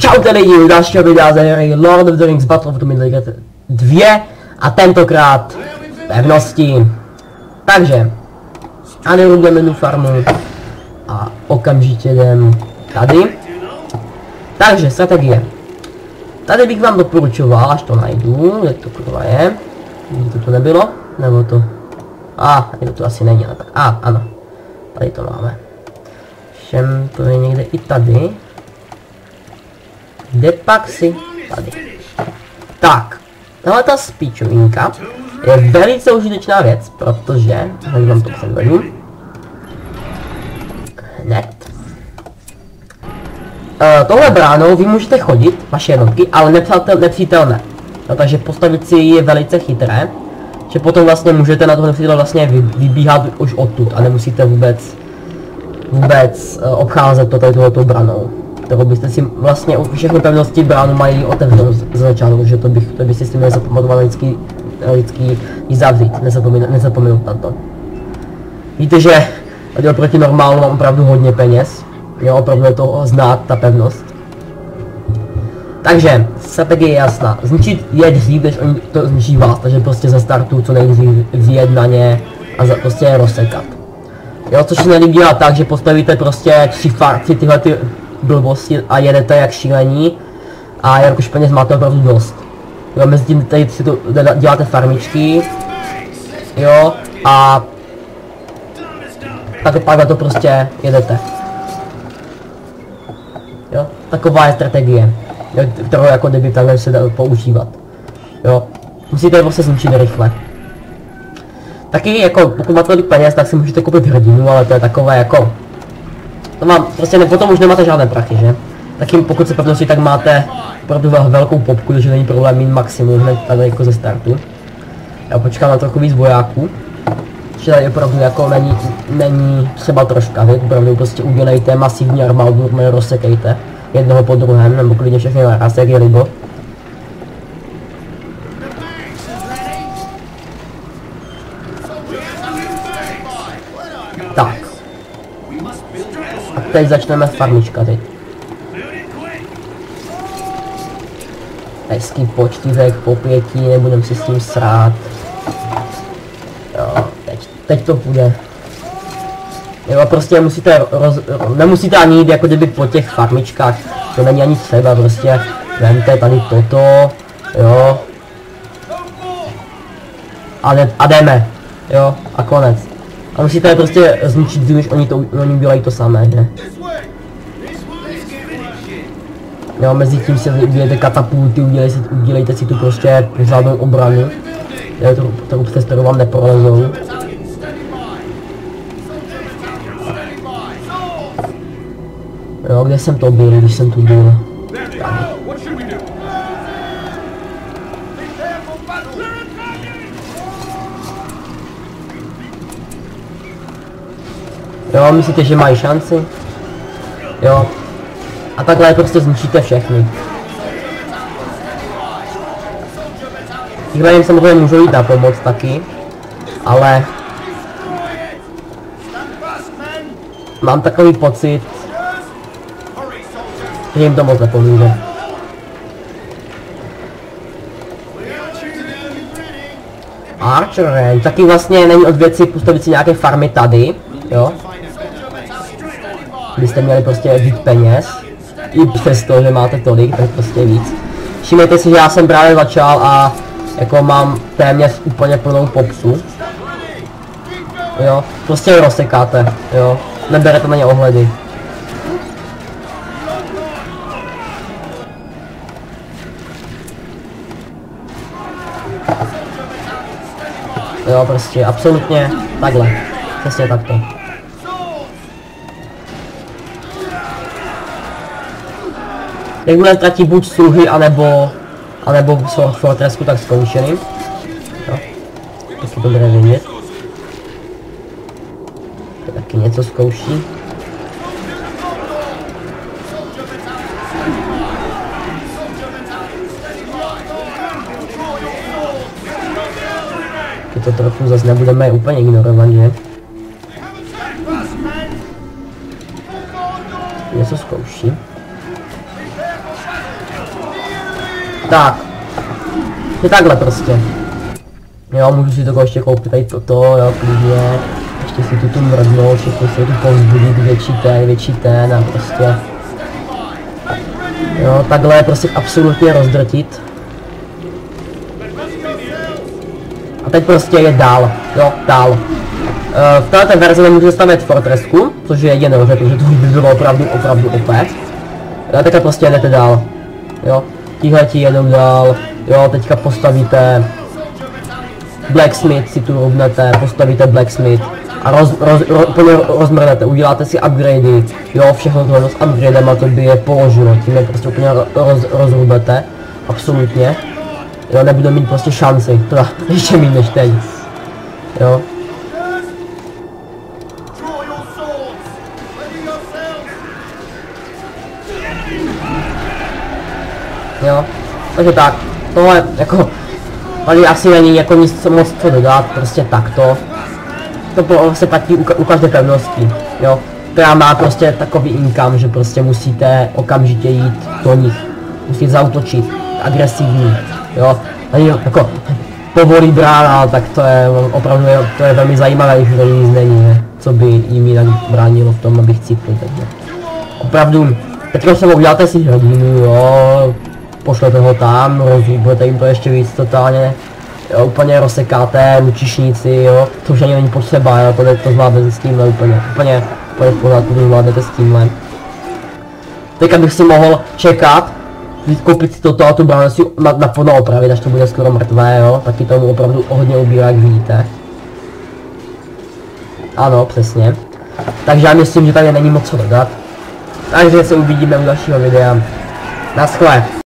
Čaute lidi, u dalšího videa ze hry Lord of the Rings Battle of the Middle-earth 2 a tentokrát pevnosti. Takže, anulujeme tu farmu a okamžitě jdem tady. Takže, strategie. Tady bych vám doporučoval, až to najdu, kde to kurva je. To nebylo? Nebo to? Někdo to asi není, ale tak. Ano. Tady to máme. Všem to je někde i tady. Kde pak si? Tady. Tak. Tahle ta spíčovinka je velice užitečná věc, protože, hned vám to předvedu. Hned. Tohle bránou vy můžete chodit, vaše jednotky, ale nepřítel ne. No, takže postavit si je velice chytré, že potom vlastně můžete na toho nepřítele vlastně vybíhat už odtud a nemusíte vůbec obcházet to tady tohletou branou. Kterou byste si vlastně všechny pevnosti bránu mají otevřenou z začátku, že to by si s tím nezapamatoval lidsky ji zavřít, nezapomenout na to. Víte, že tady oproti normálu mám opravdu hodně peněz, jo, opravdu je to znát ta pevnost. Takže, strategie je jasná, zničit je dřív, než oni to zničí vás, takže prostě ze startu co nejdřív vyjet na ně a prostě je rozsekat. Jo, což se nelíbí dělat tak, že postavíte prostě tři tyhle ty blbosti a jedete jak šílení a jak už peněz máte opravdu dost. Jo, mezi tím tady si to děláte farmičky, jo, a pak to prostě jedete. Jo, taková je strategie, kterou jako kdyby takhle se dá používat. Jo, musíte je prostě zničit rychle. Taky jako pokud máte tolik peněz, tak si můžete koupit hrdinu, ale to je takové jako... To mám, prostě potom už nemáte žádné prachy, že? Taky pokud se pevnosti, tak máte opravdu velkou popku, takže není problém mít maximum hned tady jako ze startu. Já počkám na trochu víc vojáků. Že tady opravdu jako není třeba troška, vy opravdu prostě udělejte masivní armádu, rozsekejte jednoho po druhém, nebo klidně všechny naraz, jak je libo. Tak. A teď začneme farmička teď. Hezký počtívek po 5, nebudem si s tím srát. Jo, teď to půjde. Jo, prostě nemusíte ani jít jako kdyby po těch farmičkách, to není ani třeba, prostě vemte tady toto, jo. A jdeme, jo, a konec. A musíte je prostě zničit, když oni dělají to samé, že? Jo, mezi tím si udělejte katapulty, udělejte si tu prostě pořádnou obranu. Kterou přes kterou vám neprolezou. Jo, kde jsem to byl, když jsem tu byl? Jo, myslíte, že mají šanci? Jo. A takhle prostě zničíte všechny. Tíhle jim samozřejmě můžou jít na pomoc taky, ale mám takový pocit, že jim to moc nepomůže. Archer Range, taky vlastně není od věci postavit si nějaké farmy tady, jo. Byste měli prostě víc peněz, i přesto, že máte tolik, tak prostě víc. Všimněte si, že já jsem právě začal a jako mám téměř úplně plnou popsu. Jo, prostě je rozsekáte, jo, neberete na ně ohledy. Jo, prostě absolutně takhle, přesně takto. Jakmile ztratí buď sluhy, anebo fortresku, tak skončili. Jo, taky to bude vidět. To taky něco zkouší. To trochu zase nebudeme úplně ignorovat, že? Něco zkouší. Tak. Je takhle prostě. Jo, můžu si to ještě koupit tady toto, jo, klidně. Ještě si tu mrdnout, všechno si tu povzbudit, větší ten a prostě. Jo, takhle je prostě absolutně rozdrtit. A teď prostě je dál, jo, dál. V této verzi nemůžu stavět fortresku, což je jediné, protože to by bylo opravdu OP. A teďka prostě jedete dál, jo. Tihleti jedou dál, jo, teďka postavíte Blacksmith, si tu rovnete, postavíte Blacksmith a rozmrnete, uděláte si upgradey, jo, všechno tohle s upgradem to by je položilo, tím je prostě úplně rozrubete, absolutně, jo, nebudu mít prostě šanci, teda ještě méně než teď, jo. Jo, takže tak, tohle jako, tady asi není jako nic moc co dodat, prostě takto. To prostě platí u každé pevnosti, jo. Která má prostě takový income, že prostě musíte okamžitě jít do nich. Musíte zaútočit, agresivní, jo. Tady jako povolí brána, tak to je opravdu to je velmi zajímavé, že tady nic není, ne? Co by jim jinak bránilo v tom, abych cítl, takže. Opravdu, teďka se uděláte si hrdinu, jo. Pošlete ho tam, rozhýbete jim to ještě víc totálně, jo, úplně rozsekáte, lučišníci, jo, to už ani není potřeba, jo, to zvládnete s tímhle úplně v pořádku, to zvládnete s tímhle. Teďka bych si mohl čekat, koupit si toto a tu bránu si na opravit, až to bude skoro mrtvé, jo, taky tomu opravdu hodně ubírá, jak vidíte. Ano, přesně. Takže já myslím, že tady není moc co dodat. Takže se uvidíme u dalšího videa. Naschle.